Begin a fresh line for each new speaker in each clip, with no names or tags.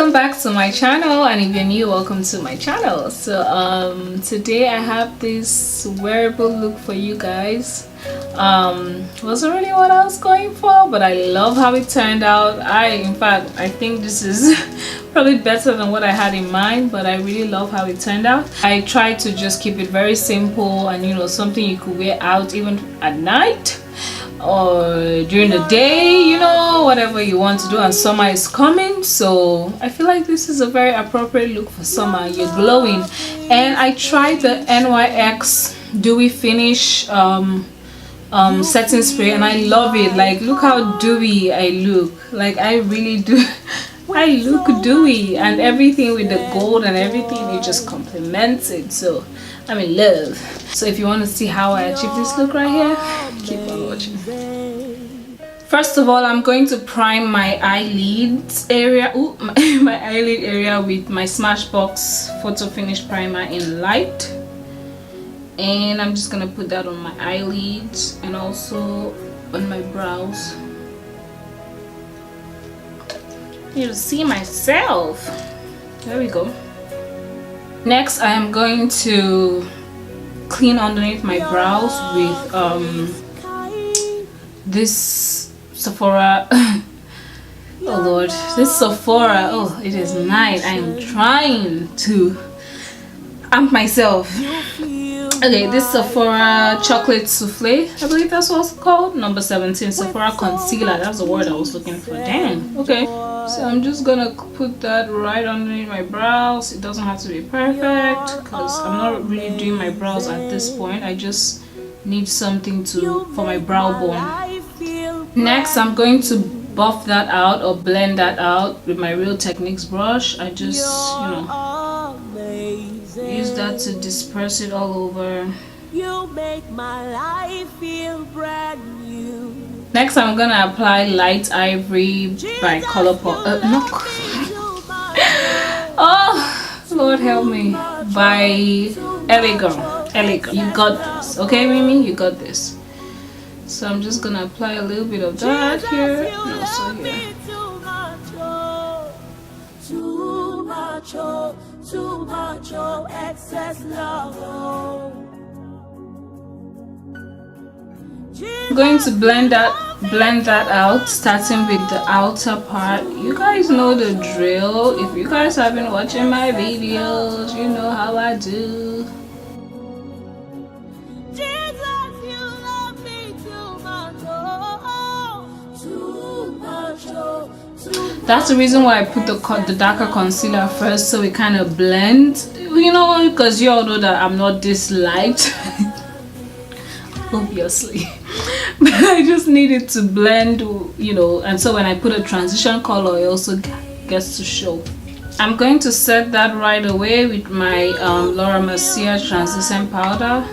Welcome back to my channel, and if you're new, welcome to my channel. So today I have this wearable look for you guys. Wasn't really what I was going for, but I love how it turned out. In fact I think this is probably better than what I had in mind, but I really love how it turned out. I tried to just keep it very simple and, you know, something you could wear out even at night or during the day, you know, whatever you want to do. And summer is coming, so I feel like this is a very appropriate look for summer. You're glowing. And I tried the NYX Dewy Finish setting spray, and I love it. Like, look how dewy I look. Like, I really do. I look dewy, and everything with the gold and everything, it just complements it. So I'm in love. So if you want to see how I achieve this look right here, keep on watching. First of all, I'm going to prime my eyelids area. My eyelid area with my Smashbox Photo Finish Primer in light. And I'm just gonna put that on my eyelids and also on my brows. You to see myself. There we go. Next, I am going to clean underneath my brows with this Sephora. Oh Lord, this Sephora. Oh, it is nice. I am trying to amp myself. Okay, this Sephora Chocolate Souffle, I believe that's what it's called. Number 17, Sephora Concealer. That's the word I was looking for. Damn. Okay, so I'm just gonna put that right underneath my brows. It doesn't have to be perfect because I'm not really doing my brows at this point. I just need something for my brow bone. Next, I'm going to buff that out or blend that out with my Real Techniques brush. I just, you know, use that to disperse it all over. You make my life feel brand new. Next, I'm gonna apply Light Ivory by Colourpop. No. Oh, Lord help me. By LA Girl. You got this. Okay, Mimi, you got this. So I'm just gonna apply a little bit of that here and also here. Too much, excess love. I'm going to blend that out, starting with the outer part. You guys know the drill. If you guys have been watching my videos, you know how I do. That's the reason why I put the darker concealer first, so it kind of blends, you know, because you all know that I'm not this light obviously, but I just needed to blend, you know, and so when I put a transition color, it also gets to show. I'm going to set that right away with my Laura Mercier translucent powder.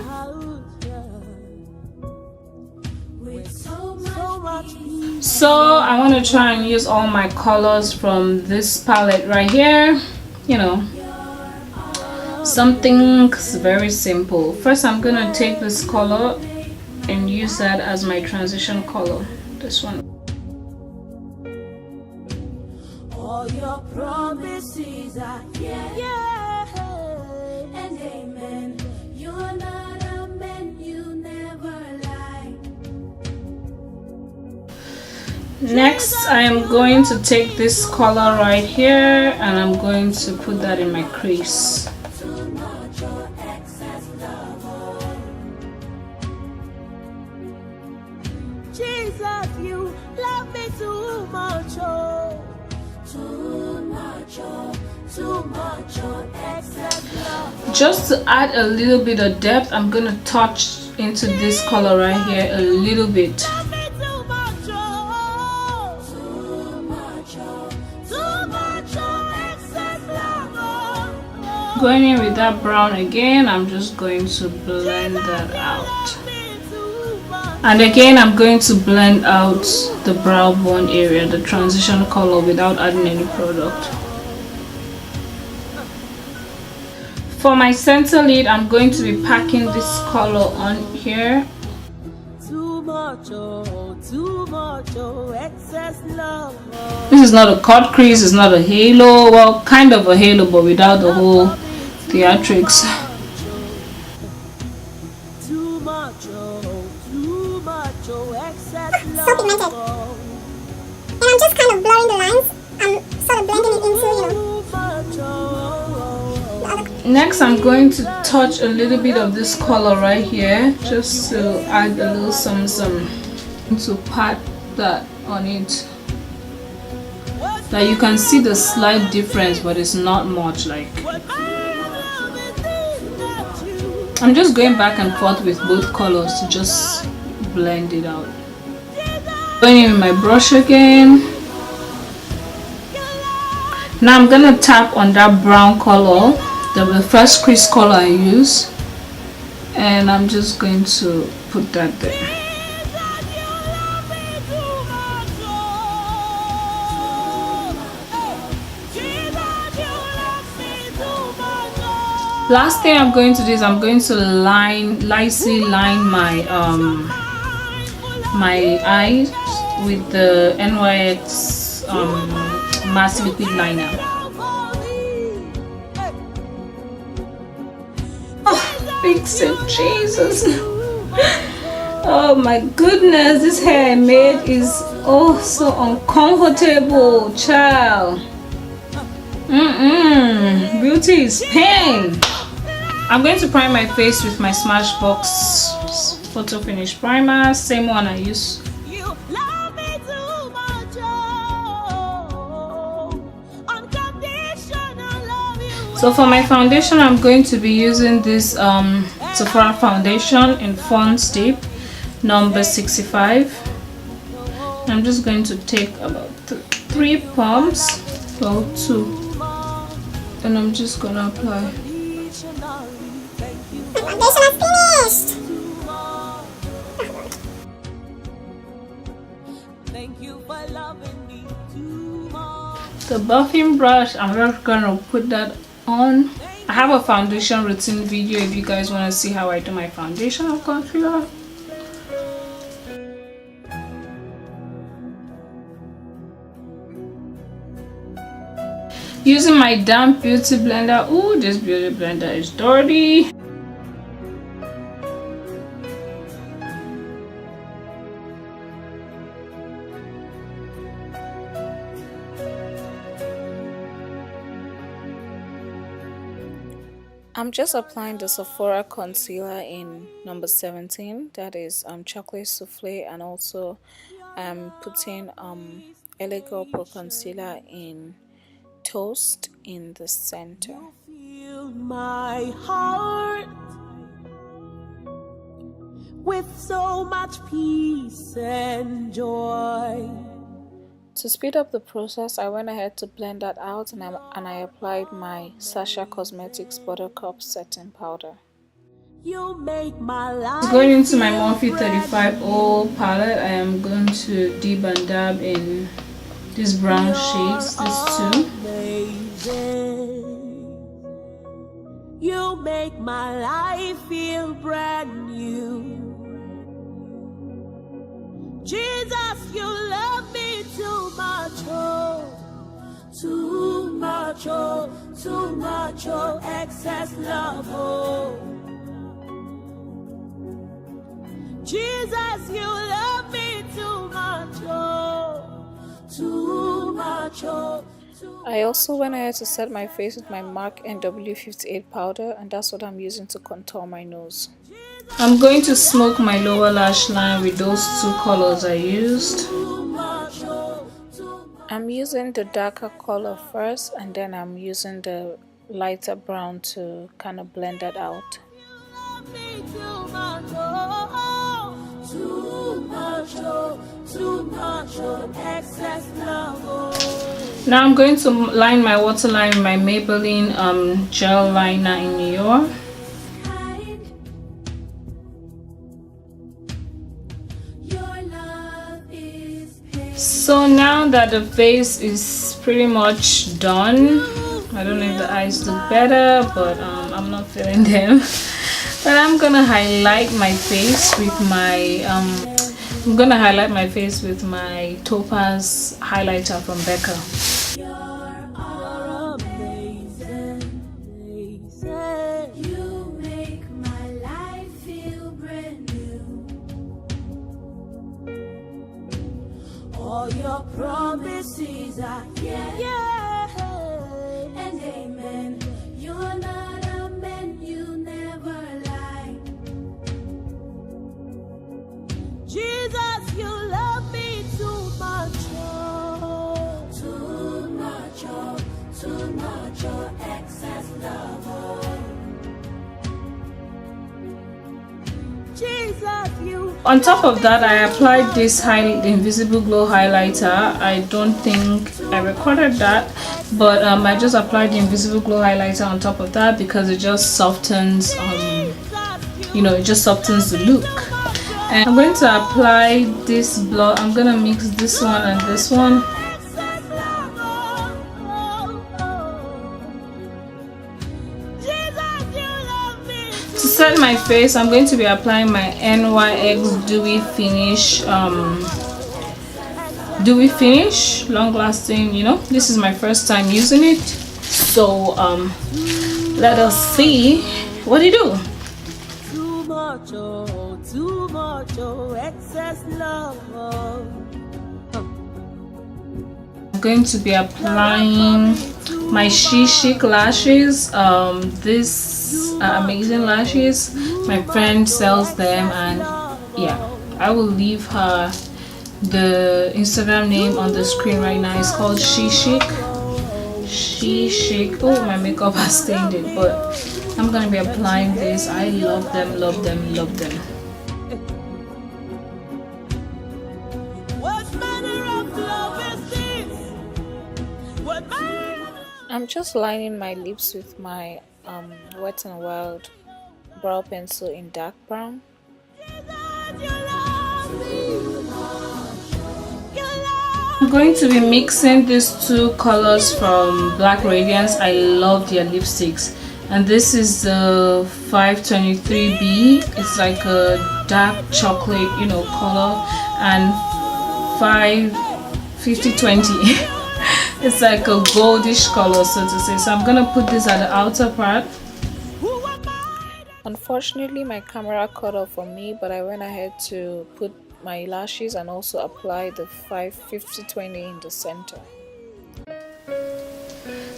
So I want to try and use all my colors from this palette right here, you know, something very simple. First, I'm gonna take this color and use that as my transition color, this one. All your promises are yeah, and amen. You're not a man, you never lie. Next, I am going to take this color right here and I'm going to put that in my crease. Jesus, you love me too much, too much, excess love. Just to add a little bit of depth, I'm going to touch into this color right here a little bit. Going in with that brown again, I'm just going to blend that out. And again, I'm going to blend out the brow bone area, the transition color, without adding any product. For my center lid, I'm going to be packing this color on here. Too much, This is not a cut crease, it's not a halo. Well, kind of a halo, but without the whole theatrics.
So pigmented. And I'm just kind of blurring the lines. I'm sort of blending it into,
Next, I'm going to touch a little bit of this color right here, just to add a little some to pat that on it. Like you can see the slight difference, but it's not much. Like I'm just going back and forth with both colors to just blend it out. Going in with my brush again. Now I'm gonna tap on that brown color, the first crease color I use, and I'm just going to put that there. Last thing I'm going to do is I'm going to lightly line my my eyes with the NYX matte liquid liner. Oh, big sip, Jesus! Oh my goodness, this hair I made is oh so uncomfortable, child. Beauty is pain. I'm going to prime my face with my Smashbox Photo Finish Primer, same one I use. So for my foundation, I'm going to be using this Sephora foundation in Fawn's Deep number 65. I'm just going to take about 3 pumps, well 2, and I'm just gonna apply.
Foundation is finished.
The buffing brush, I'm just gonna put that on. I have a foundation routine video if you guys want to see how I do my foundation and concealer. Using my damp beauty blender. Oh, this beauty blender is dirty. I'm just applying the Sephora concealer in number 17, that is chocolate souffle, and also I'm putting LA Girl Pro concealer in toast in the center.
Fill my heart with so much peace and joy.
To speed up the process, I went ahead to blend that out, and I applied my Sasha Cosmetics Buttercup Setting Powder.
You make my life.
Going into my Morphe 35O palette, I am going to dip and dab in these brown shades, these two.
You make my life feel brand new. Jesus, you love me too much, oh, too much, oh, too much, oh, excess love, oh. Jesus, you love me too much, oh, too much, oh.
I also went ahead to set my face with my MAC NW58 powder, and that's what I'm using to contour my nose. I'm going to smoke my lower lash line with those 2 colors I used. I'm using the darker color first, and then I'm using the lighter brown to kind of blend that out. Now I'm going to line my waterline with my Maybelline gel liner in New York. So now that the face is pretty much done, I don't know if the eyes look better, but I'm not feeling them. But I'm gonna highlight my face with my I'm gonna highlight my face with my Topaz highlighter from Becca.
You're amazing, amazing. You make my life feel brand new. All your promises are yeah, and amen. You're not a man, you never lie. Jesus, you love me too much, oh. Too much, oh. Too much, oh. Excess love, oh. Jesus, you.
On top of that, I applied this invisible glow highlighter. I don't think I recorded that, but I just applied the invisible glow highlighter on top of that because it just softens you know, it just softens the look. And I'm going to apply this blush. I'm gonna mix this one and this one. To set my face, I'm going to be applying my NYX Dewy Finish, long lasting. You know, this is my first time using it, so let us see what it do.
Too much, oh, excess love, oh.
I'm going to be applying my She Chic lashes. These are amazing lashes. My friend sells them, and yeah, I will leave her the Instagram name on the screen right now. It's called She Chic. She Chic. Oh, my makeup has stained it, but I'm gonna be applying this. I love them, love them, love them. I'm just lining my lips with my Wet n Wild brow pencil in dark brown. I'm going to be mixing these two colors from Black Radiance. I love their lipsticks, and this is the 523B. It's like a dark chocolate, you know, color, and 5020. It's like a goldish color, so to say. So I'm gonna put this at the outer part. Unfortunately, my camera cut off for me, but I went ahead to put my lashes and also apply the 5020 in the center.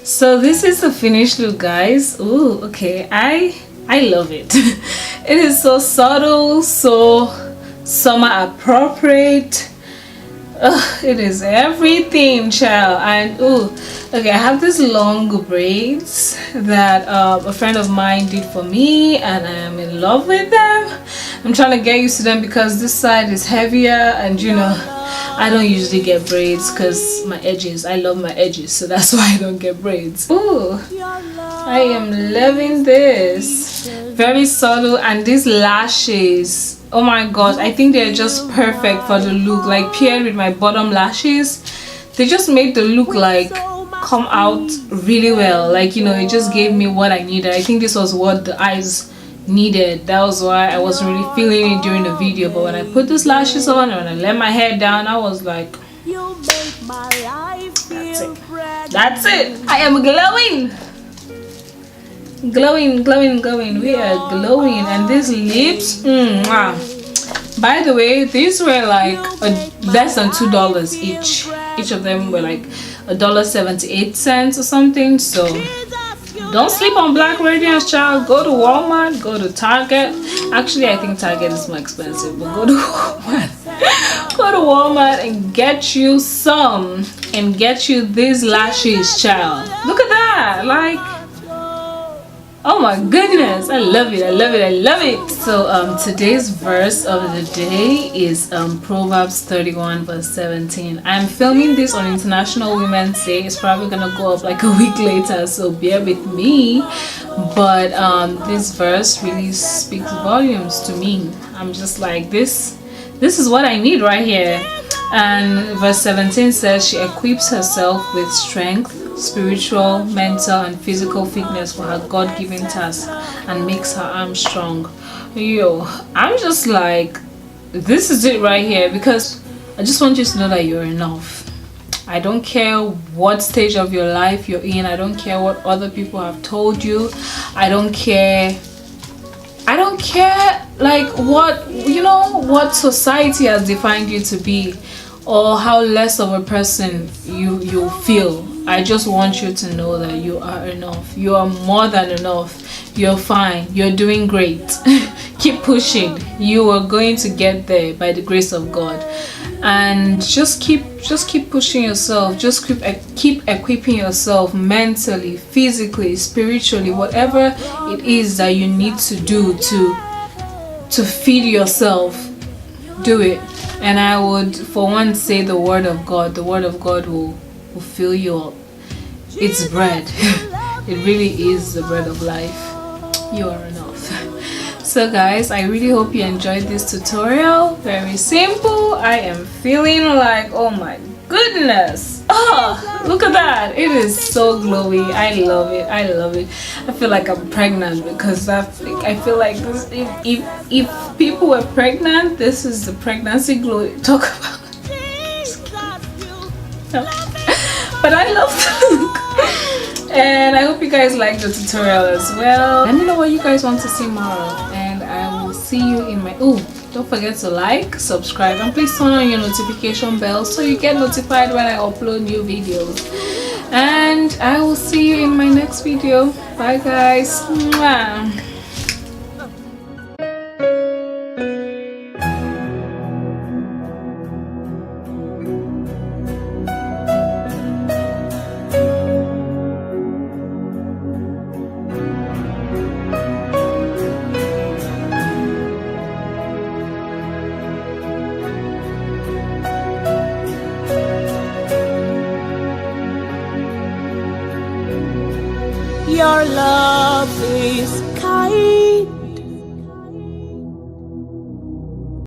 So this is the finished look, guys. Ooh, okay. I love it. It is so subtle, so summer appropriate. It is everything, child. And oh, okay, I have these long braids that a friend of mine did for me, and I am in love with them. I'm trying to get used to them because this side is heavier, and you know, I don't usually get braids because my edges, I love my edges, so that's why I don't get braids. Ooh, I am loving this. Very subtle, and these lashes, oh my god, I think they're just perfect for the look. Like paired with my bottom lashes, they just made the look like come out really well. Like, you know, it just gave me what I needed. I think this was what the eyes needed. That was why I wasn't really feeling it during the video, but when I put these lashes on and when I let my hair down, I was like, that's it. I am glowing. Glowing. We are glowing. And these lips, wow. By the way, these were like less than $2 each. Each of them were like $1.78 or something. So don't sleep on Black Radiance, child. Go to Walmart, go to Target. Actually, I think Target is more expensive, but go to Walmart. Go to Walmart and get you some, and get you these lashes, child. Look at that. Like, oh my goodness, I love it. So today's verse of the day is Proverbs 31 verse 17. I'm filming this on International Women's Day. It's probably gonna go up like a week later, so bear with me, but this verse really speaks volumes to me. I'm just like, this is what I need right here. And verse 17 says, she equips herself with strength, spiritual, mental, and physical fitness for her God-given task, and makes her arms strong. Yo, I'm just like, this is it right here, because I just want you to know that you're enough. I don't care what stage of your life you're in. I don't care what other people have told you. I don't care like what, you know, what society has defined you to be, or how less of a person you feel. I just want you to know that you are enough. You are more than enough. You're fine. You're doing great. Keep pushing. You are going to get there by the grace of God. And just keep pushing yourself. Just keep equipping yourself mentally, physically, spiritually, whatever it is that you need to do to feed yourself. Do it. And I would, for one, say the word of God. The word of God will fill you up. It's bread. It really is the bread of life. You are enough. So guys, I really hope you enjoyed this tutorial. Very simple. I am feeling like, oh my goodness, oh, look at that. It is so glowy. I love it. I love it. I feel like I'm pregnant, because I feel like this, if people were pregnant, this is the pregnancy glow you talk about. But I love the look. And I hope you guys like the tutorial as well. Let me know what you guys want to see more of, and I will see you in my don't forget to like, subscribe, and please turn on your notification bell so you get notified when I upload new videos. And I will see you in my next video. Bye guys. Mwah.
Your love is kind.